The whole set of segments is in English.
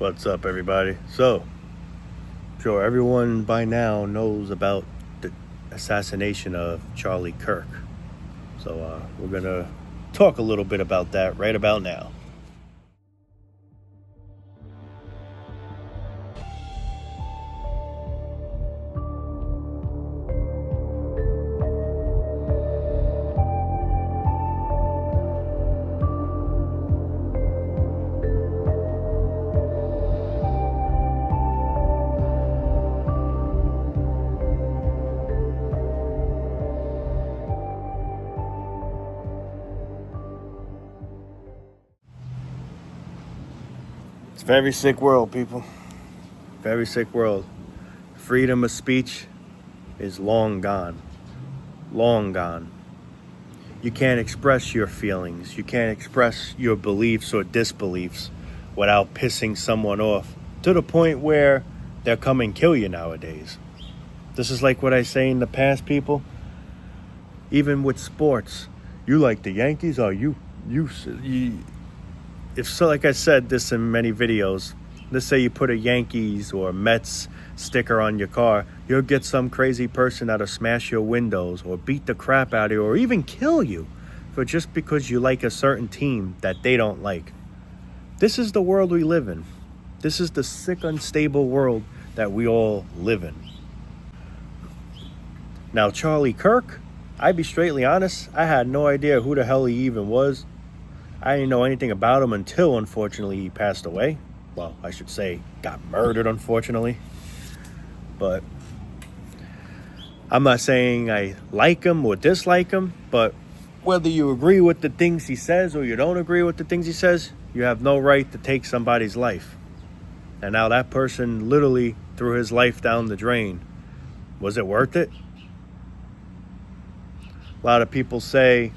What's up, everybody? So, sure, everyone by now knows about the assassination of Charlie Kirk. So, we're gonna talk a little bit about that right about now. It's a very sick world, people. Very sick world. Freedom of speech is long gone. Long gone. You can't express your feelings. You can't express your beliefs or disbeliefs without pissing someone off to the point where they'll come and kill you nowadays. This is like what I say in the past, people. Even with sports, you like the Yankees or you if so, like I said this in many videos, let's say you put a Yankees or Mets sticker on your car, you'll get some crazy person that'll smash your windows or beat the crap out of you or even kill you for just because you like a certain team that they don't like. This is the world we live in. This is the sick, unstable world that we all live in. Now, Charlie Kirk, I'd be straightly honest, I had no idea who the hell he even was. I didn't know anything about him until, unfortunately, he passed away. Well, I should say got murdered, unfortunately. But I'm not saying I like him or dislike him, but whether you agree with the things he says or you don't agree with the things he says, you have no right to take somebody's life. And now that person literally threw his life down the drain. Was it worth it? A lot of people say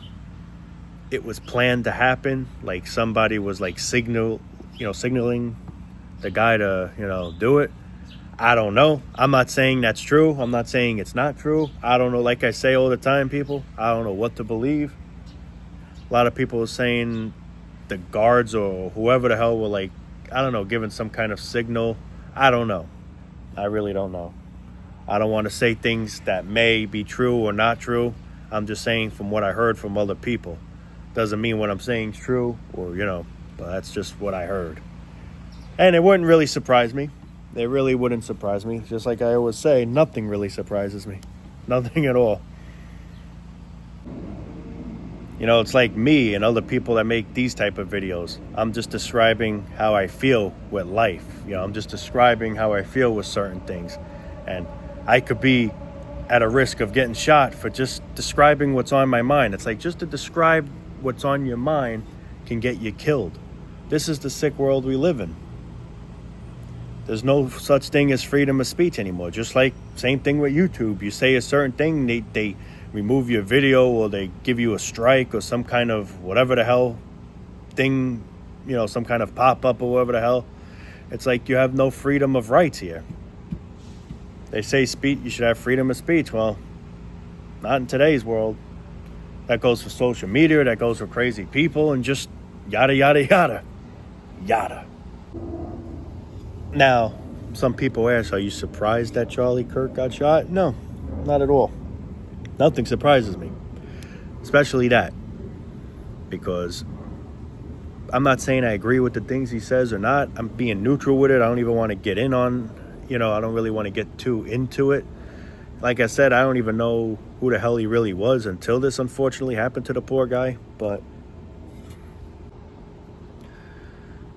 it was planned to happen, like somebody was like signaling the guy to, do it. I don't know. I'm not saying that's true. I'm not saying it's not true. I don't know. Like I say all the time, people, I don't know what to believe. A lot of people are saying the guards or whoever the hell were giving some kind of signal. I don't know. I really don't know. I don't want to say things that may be true or not true. I'm just saying from what I heard from other people. Doesn't mean what I'm saying is true or, but that's just what I heard. And it wouldn't really surprise me. It really wouldn't surprise me. Just like I always say, nothing really surprises me. Nothing at all. It's like me and other people that make these type of videos. I'm just describing how I feel with life. I'm just describing how I feel with certain things. And I could be at a risk of getting shot for just describing what's on my mind. It's like just to describe what's on your mind can get you killed. This is the sick world we live in. There's no such thing as freedom of speech anymore. Just like same thing with YouTube. You say a certain thing, they remove your video or they give you a strike or some kind of whatever the hell thing, some kind of pop-up or whatever the hell. It's like you have no freedom of rights here. They say you should have freedom of speech. Well, not in today's world. That goes for social media, that goes for crazy people, and just yada, yada, yada. Yada. Now, some people ask, are you surprised that Charlie Kirk got shot? No, not at all. Nothing surprises me. Especially that. Because I'm not saying I agree with the things he says or not. I'm being neutral with it. I don't even want to get in on, I don't really want to get too into it. Like I said, I don't even know who the hell he really was until this unfortunately happened to the poor guy. But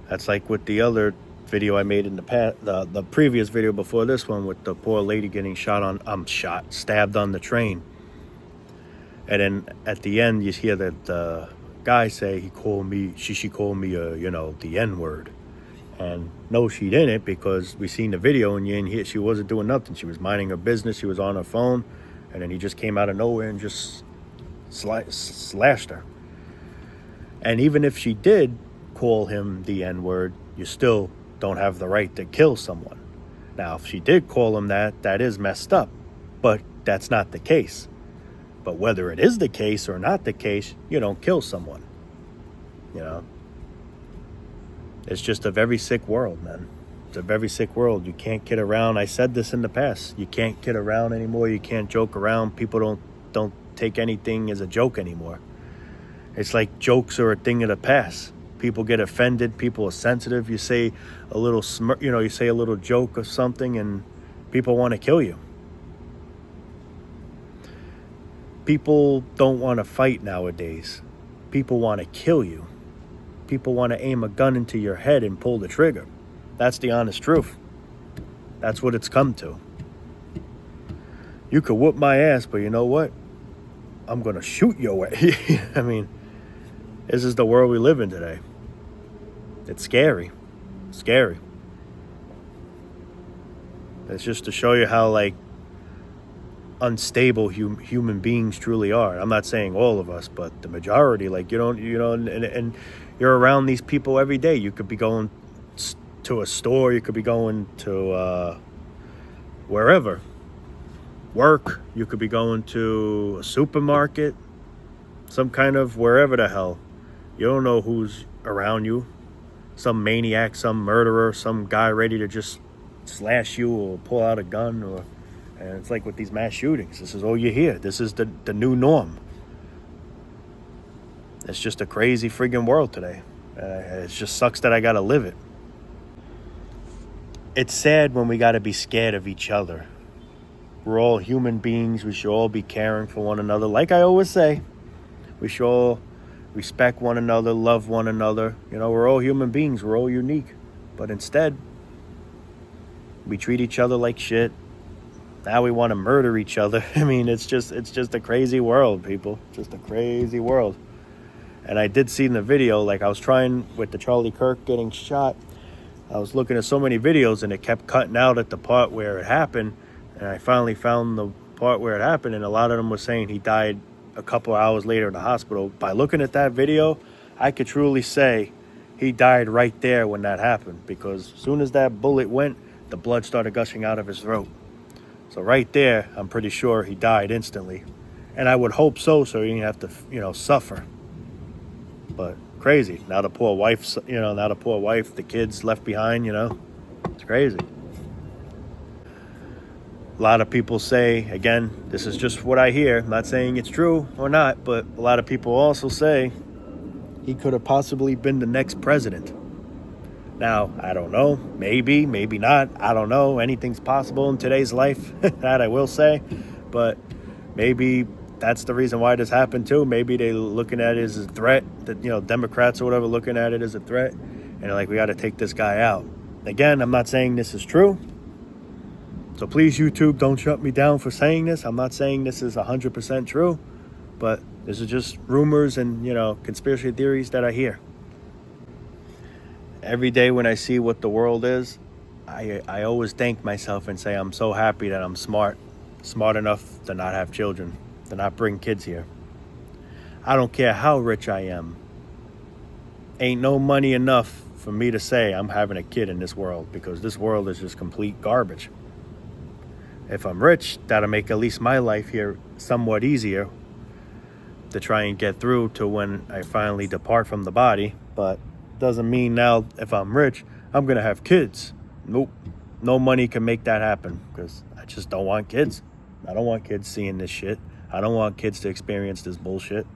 that's like with the other video I made in the past, the previous video before this one with the poor lady getting stabbed on the train. And then at the end, you hear that the guy say she called me, the N-word. And no, she didn't, because we seen the video and you didn't hear, she wasn't doing nothing. She was minding her business. She was on her phone. And then he just came out of nowhere and just slashed her. And even if she did call him the N-word, you still don't have the right to kill someone. Now, if she did call him that is messed up. But that's not the case. But whether it is the case or not the case, you don't kill someone. It's just a very sick world, man. It's a very sick world. You can't kid around. I said this in the past. You can't kid around anymore. You can't joke around. People don't take anything as a joke anymore. It's like jokes are a thing of the past. People get offended. People are sensitive. You say a little you say a little joke or something, and people want to kill you. People don't want to fight nowadays. People want to kill you. People want to aim a gun into your head and pull the trigger. That's the honest truth. That's what it's come to. You could whoop my ass, but you know what? I'm going to shoot your way. I mean, this is the world we live in today. It's scary. Scary. It's just to show you how, like, unstable human beings truly are. I'm not saying all of us, but the majority. Like, and you're around these people every day. You could be going to a store. You could be going to wherever. Work. You could be going to a supermarket. Some kind of wherever the hell. You don't know who's around you. Some maniac, some murderer, some guy ready to just slash you or pull out a gun. And it's like with these mass shootings. This is all you hear. This is the new norm. It's just a crazy friggin' world today. It just sucks that I gotta live it. It's sad when we gotta be scared of each other. We're all human beings. We should all be caring for one another. Like I always say, we should all respect one another, love one another. We're all human beings. We're all unique. But instead, we treat each other like shit. Now we want to murder each other. I mean, it's just a crazy world, people. Just a crazy world. And I did see in the video, like I was trying with the Charlie Kirk getting shot. I was looking at so many videos and it kept cutting out at the part where it happened. And I finally found the part where it happened. And a lot of them were saying he died a couple hours later in the hospital. By looking at that video, I could truly say he died right there when that happened. Because as soon as that bullet went, the blood started gushing out of his throat. So right there, I'm pretty sure he died instantly. And I would hope so he didn't have to, suffer. But crazy. Now the poor wife, the kids left behind, It's crazy. A lot of people say, again, this is just what I hear. I'm not saying it's true or not, but a lot of people also say he could have possibly been the next president. Now, I don't know. Maybe, maybe not. I don't know. Anything's possible in today's life. That I will say. But maybe that's the reason why this happened too. Maybe they're looking at it as a threat. That Democrats or whatever looking at it as a threat. And they're like, we got to take this guy out. Again, I'm not saying this is true. So please, YouTube, don't shut me down for saying this. I'm not saying this is 100% true. But this is just rumors and, conspiracy theories that I hear. Every day when I see what the world is, I always thank myself and say I'm so happy that I'm smart enough to not have children, to not bring kids here. I don't care how rich I am. Ain't no money enough for me to say I'm having a kid in this world, because this world is just complete garbage. If I'm rich, that'll make at least my life here somewhat easier to try and get through to when I finally depart from the body. But doesn't mean now if I'm rich, I'm going to have kids. Nope. No money can make that happen, because I just don't want kids. I don't want kids seeing this shit. I don't want kids to experience this bullshit.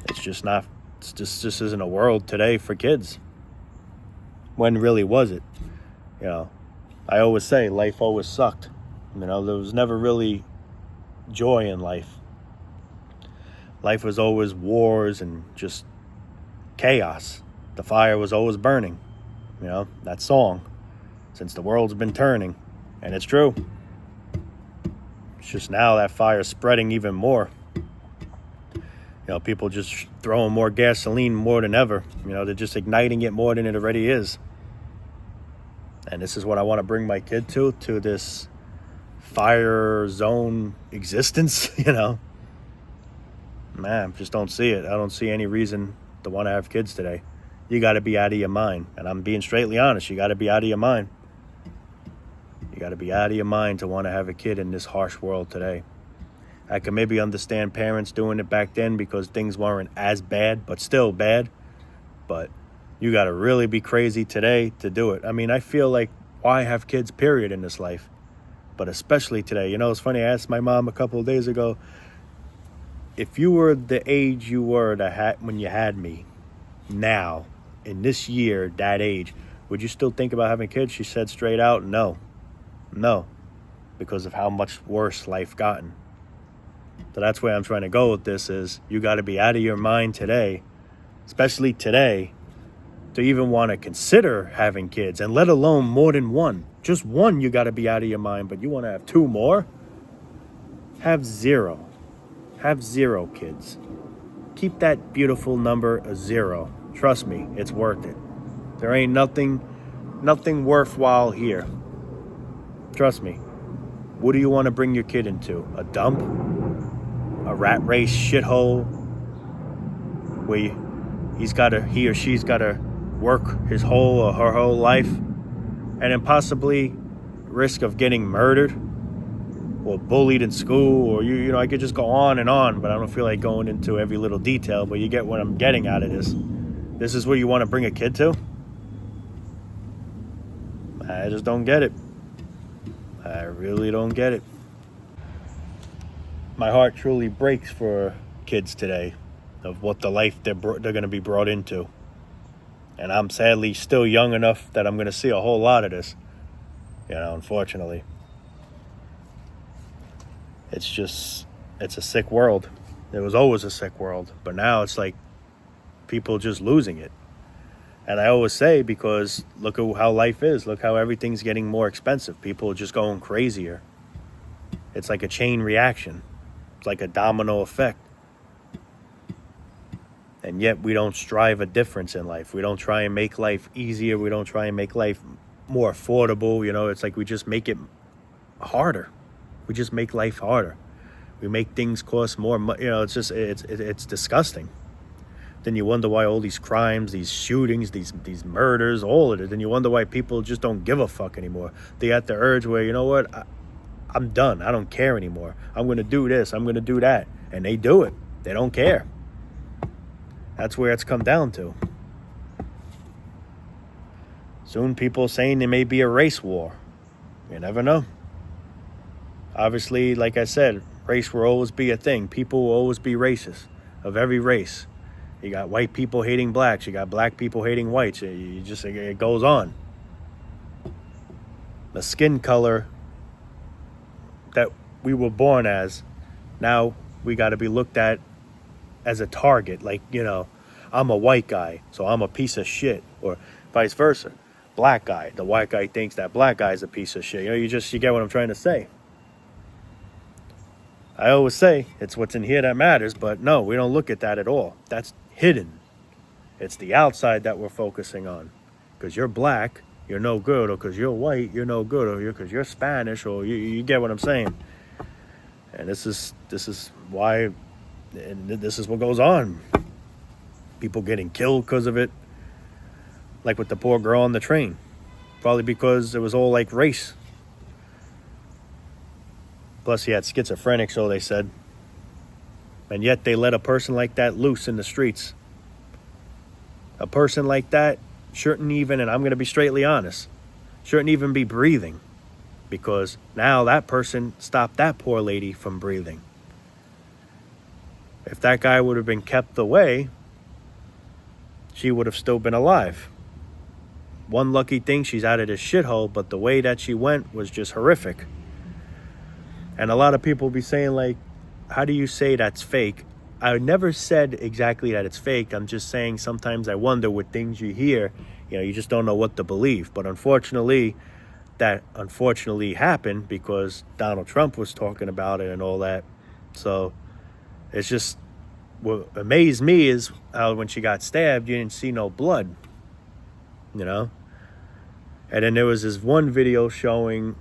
It's just not, just isn't a world today for kids. When really was it? I always say life always sucked. There was never really joy in life. Life was always wars and just chaos. The fire was always burning. That song, since the world's been turning. And it's true. It's just now that fire's spreading even more. People just throwing more gasoline more than ever. They're just igniting it more than it already is. And this is what I want to bring my kid to this fire zone existence, Man, I just don't see it. I don't see any reason to want to have kids today. You got to be out of your mind. And I'm being straightly honest. You got to be out of your mind. You got to be out of your mind to want to have a kid in this harsh world today. I can maybe understand parents doing it back then because things weren't as bad, but still bad. But You got to really be crazy today to do it. I mean, I feel like why have kids, period, in this life? But especially today. You know, it's funny. I asked my mom a couple of days ago, if you were the age you were when you had me, now, in this year, that age, would you still think about having kids? She said straight out, no, because of how much worse life gotten. So that's where I'm trying to go with this is you got to be out of your mind today, especially today, to even want to consider having kids, and let alone more than one. Just one, you got to be out of your mind, but you want to have two more? Have zero. Have zero kids. Keep that beautiful number a zero. Trust me, it's worth it. There ain't nothing worthwhile here. Trust me. What do you want to bring your kid into? A dump? A rat race shithole? Where he or she's got to work his whole or her whole life? And then possibly risk of getting murdered? Or bullied in school? Or, you know, I could just go on, but I don't feel like going into every little detail. But you get what I'm getting out of this. This is where you want to bring a kid to? I just don't get it. I really don't get it. My heart truly breaks for kids today of what the life they're going to be brought into. And I'm sadly still young enough that I'm going to see a whole lot of this. You know, unfortunately. It's a sick world. It was always a sick world. But now it's like people just losing it. And I always say, because look at how life is. Look how everything's getting more expensive. People are just going crazier. It's like a chain reaction. It's like a domino effect. And yet we don't strive a difference in life. We don't try and make life easier. We don't try and make life more affordable. You know, it's like we just make it harder. We just make life harder. We make things cost more money. You know, it's just, it's disgusting. Then you wonder why all these crimes, these shootings, these murders, all of it. Then you wonder why people just don't give a fuck anymore. They got the urge where, you know what, I'm done. I don't care anymore. I'm going to do this. I'm going to do that. And they do it. They don't care. That's where it's come down to. Soon people saying there may be a race war. You never know. Obviously, like I said, race will always be a thing. People will always be racist of every race. You got white people hating blacks. You got black people hating whites. It goes on. The skin color that we were born as, now we got to be looked at as a target. Like, you know, I'm a white guy, so I'm a piece of shit. Or vice versa. Black guy. The white guy thinks that black guy is a piece of shit. You know, you get what I'm trying to say. I always say it's what's in here that matters, but no, we don't look at that at all. That's hidden. It's the outside that we're focusing on. Because you're black, you're no good, or because you're white, you're no good, or because you're Spanish, or you get what I'm saying. And this is why, and this is what goes on. People getting killed because of it. Like with the poor girl on the train. Probably because it was all like race. Plus he had schizophrenic, so they said. And yet they let a person like that loose in the streets. A person like that shouldn't even, and I'm going to be straightly honest, shouldn't even be breathing. Because now that person stopped that poor lady from breathing. If that guy would have been kept away, she would have still been alive. One lucky thing, she's out of this shithole, but the way that she went was just horrific. And a lot of people be saying, like, how do you say that's fake? I never said exactly that it's fake. I'm just saying sometimes I wonder with things you hear, you know, you just don't know what to believe. But unfortunately, that happened because Donald Trump was talking about it and all that. So it's just, what amazed me is how when she got stabbed, you didn't see no blood, you know? And then there was this one video showing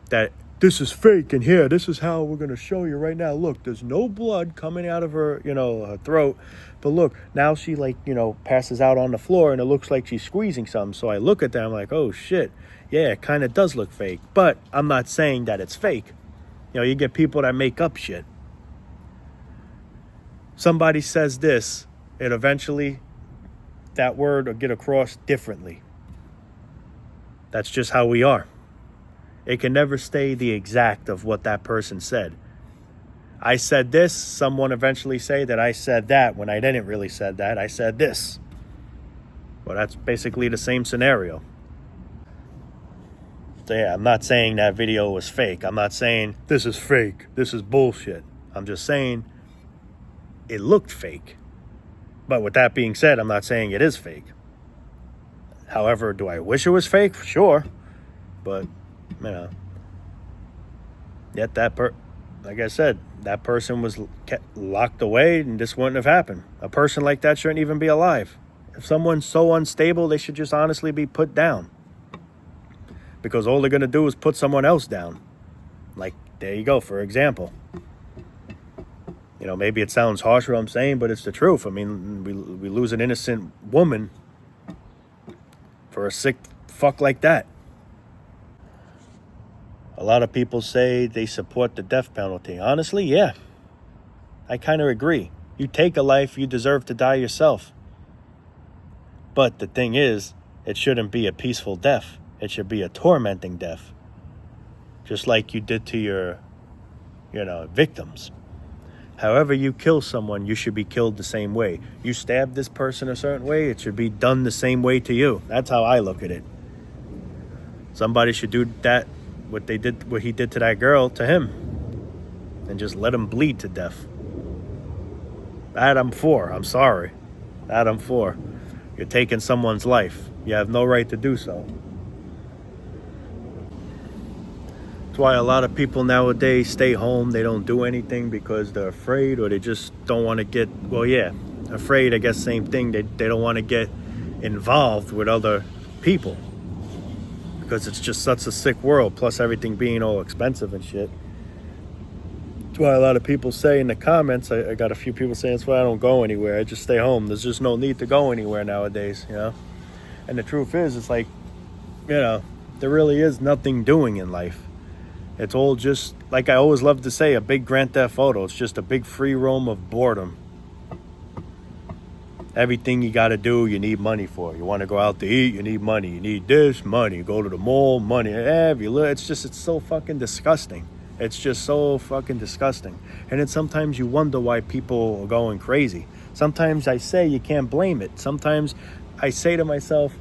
that this is fake, and here, this is how we're going to show you right now. Look, there's no blood coming out of her, you know, her throat. But look, now she, like, you know, passes out on the floor, and it looks like she's squeezing something. So I look at that, I'm like, oh, shit. Yeah, it kind of does look fake. But I'm not saying that it's fake. You know, you get people that make up shit. Somebody says this, it eventually that word or get across differently. That's just how we are. It can never stay the exact of what that person said. I said this, someone eventually say that I said that when I didn't really said that. I said this. Well, that's basically the same scenario. So yeah, I'm not saying that video was fake. I'm not saying this is fake, this is bullshit. I'm just saying it looked fake. But with that being said, I'm not saying it is fake. However, do I wish it was fake? Sure. But, yet like I said, that person was kept locked away and this wouldn't have happened. A person like that shouldn't even be alive. If someone's so unstable, they should just honestly be put down. Because all they're going to do is put someone else down. Like, there you go, for example. Maybe it sounds harsh what I'm saying, but it's the truth. I mean, we lose an innocent woman for a sick fuck like that. A lot of people say they support the death penalty. Honestly, yeah. I kind of agree. You take a life, you deserve to die yourself. But the thing is, it shouldn't be a peaceful death. It should be a tormenting death. Just like you did to your, victims. However you kill someone, you should be killed the same way. You stab this person a certain way, it should be done the same way to you. That's how I look at it. Somebody should do that, what he did to that girl, to him. And just let him bleed to death. That I'm for. I'm sorry. That I'm for. You're taking someone's life. You have no right to do so. That's why a lot of people nowadays stay home. They don't do anything because they're afraid, or they just don't want to get, afraid, I guess, same thing. They don't want to get involved with other people because it's just such a sick world, plus everything being all expensive and shit. That's why a lot of people say in the comments, I got a few people saying, that's why I don't go anywhere. I just stay home. There's just no need to go anywhere nowadays, And the truth is, it's like, there really is nothing doing in life. It's all just, like I always love to say, a big Grand Theft Auto. It's just a big free roam of boredom. Everything you got to do, you need money for. You want to go out to eat, you need money. You need this, money. You go to the mall, money. It's so fucking disgusting. It's just so fucking disgusting. And then sometimes you wonder why people are going crazy. Sometimes I say you can't blame it. Sometimes I say to myself,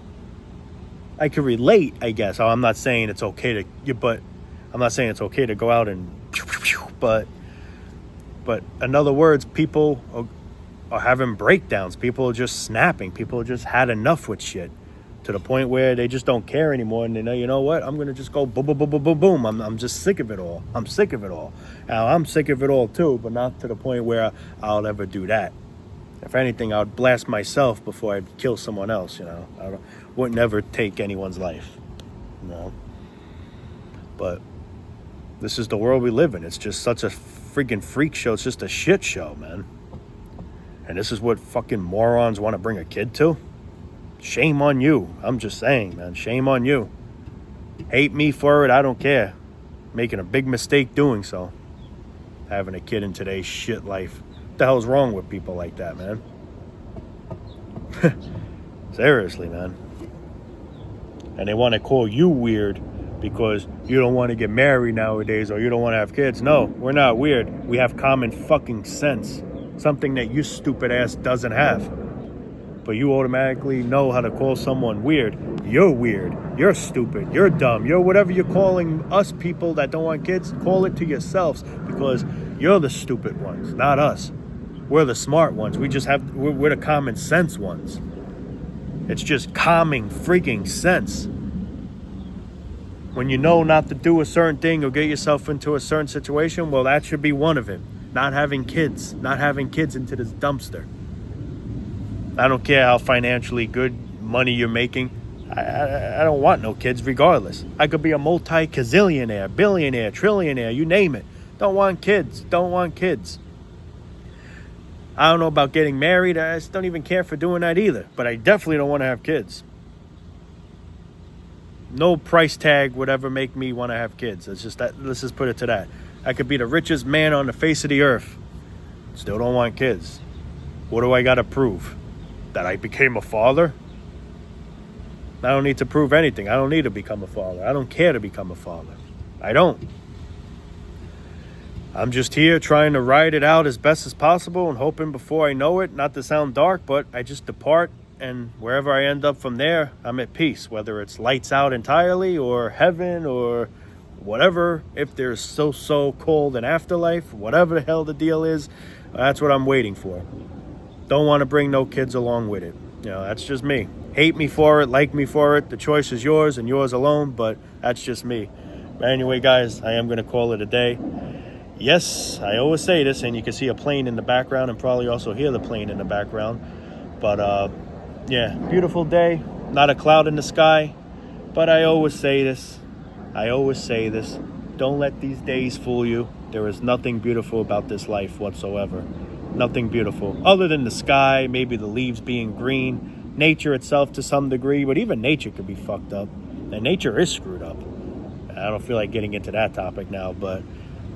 I can relate, I guess. Oh, I'm not saying it's okay to go out and, but in other words, people are having breakdowns. People are just snapping. People just had enough with shit to the point where they just don't care anymore. And they know, you know what? I'm going to just go boom, boom, boom, boom, boom, boom. I'm just sick of it all. I'm sick of it all. Now, I'm sick of it all too, but not to the point where I'll ever do that. If anything, I would blast myself before I'd kill someone else, I wouldn't ever take anyone's life, But this is the world we live in. It's just such a freaking freak show. It's just a shit show, man. And this is what fucking morons want to bring a kid to? Shame on you. I'm just saying, man. Shame on you. Hate me for it. I don't care. Making a big mistake doing so. Having a kid in today's shit life. What the hell's wrong with people like that, man? Seriously, man. And they want to call you weird because you don't want to get married nowadays or you don't want to have kids. No, we're not weird. We have common fucking sense. Something that you stupid ass doesn't have. But you automatically know how to call someone weird. You're weird. You're stupid. You're dumb. You're whatever you're calling us people that don't want kids. Call it to yourselves because you're the stupid ones, not us. We're the smart ones. We're the common sense ones. It's just common freaking sense. When you know not to do a certain thing or get yourself into a certain situation, well, that should be one of it. Not having kids into this dumpster. I don't care how financially good money you're making. I don't want no kids regardless. I could be a multi-gazillionaire, billionaire, trillionaire, you name it. Don't want kids. I don't know about getting married. I just don't even care for doing that either. But I definitely don't want to have kids. No price tag would ever make me want to have kids. It's just that. Let's just put it to that. I could be the richest man on the face of the earth. Still don't want kids. What do I got to prove? that I became a father. I don't need to prove anything. I don't need to become a father. I don't care to become a father. I don't. I'm just here trying to ride it out as best as possible and hoping before I know it, not to sound dark, but I just depart, and wherever I end up from there, I'm at peace, whether it's lights out entirely or heaven or whatever. If there's so-called an afterlife, whatever the hell the deal is, that's what I'm waiting for. Don't want to bring no kids along with it. You know, that's just me. Hate me for it, like me for it. The choice is yours and yours alone, but that's just me. But anyway, guys, I am going to call it a day. Yes, I always say this, and you can see a plane in the background and probably also hear the plane in the background. But, yeah, beautiful day. Not a cloud in the sky. But I always say this. Don't let these days fool you. There is nothing beautiful about this life whatsoever. Nothing beautiful. Other than the sky, maybe the leaves being green. Nature itself to some degree. But even nature could be fucked up. And nature is screwed up. I don't feel like getting into that topic now, but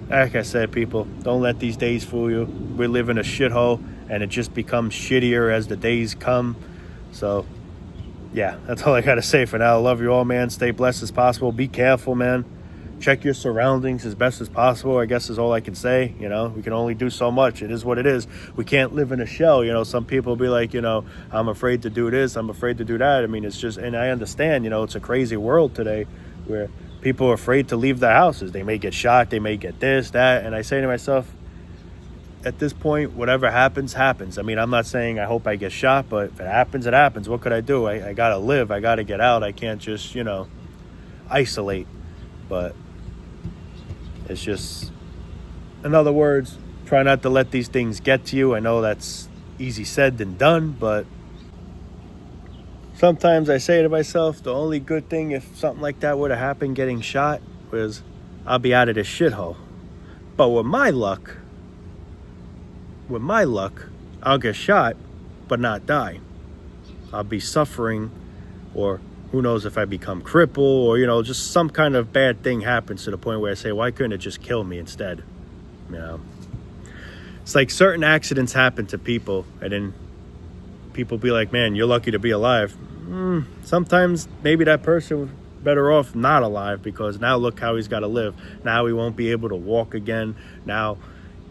like I said, people, don't let these days fool you. We live in a shithole, and it just becomes shittier as the days come. So, yeah, that's all I got to say for now. I love you all, man. Stay blessed as possible. Be careful, man. Check your surroundings as best as possible, I guess is all I can say. You know, we can only do so much. It is what it is. We can't live in a shell. You know, some people will be like, you know, I'm afraid to do this. I'm afraid to do that. I mean, it's just, and I understand, you know, it's a crazy world today where people are afraid to leave their houses. They may get shot. They may get this, that. And I say to myself, at this point, whatever happens, happens. I mean, I'm not saying I hope I get shot, but if it happens, it happens. What could I do? I got to live. I got to get out. I can't just, you know, isolate. But it's just, in other words, try not to let these things get to you. I know that's easy said than done, but sometimes I say to myself, the only good thing if something like that would have happened, getting shot, was I'll be out of this shithole. But with my luck, I'll get shot, but not die. I'll be suffering, or who knows if I become crippled, or, you know, just some kind of bad thing happens to the point where I say, why couldn't it just kill me instead? You know, it's like certain accidents happen to people, and then people be like, man, you're lucky to be alive. Sometimes maybe that person was better off not alive, because now look how he's got to live. Now he won't be able to walk again. Now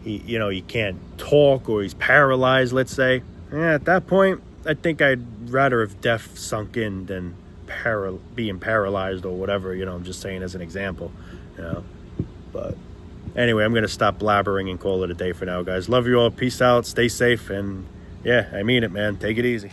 he can't talk, or he's paralyzed, let's say. At that point, I think I'd rather have death sunk in than being paralyzed or whatever. You know, I'm just saying as an example, you know. But anyway, I'm going to stop blabbering and call it a day for now, guys. Love you all. Peace out. Stay safe. And yeah, I mean it, man. Take it easy.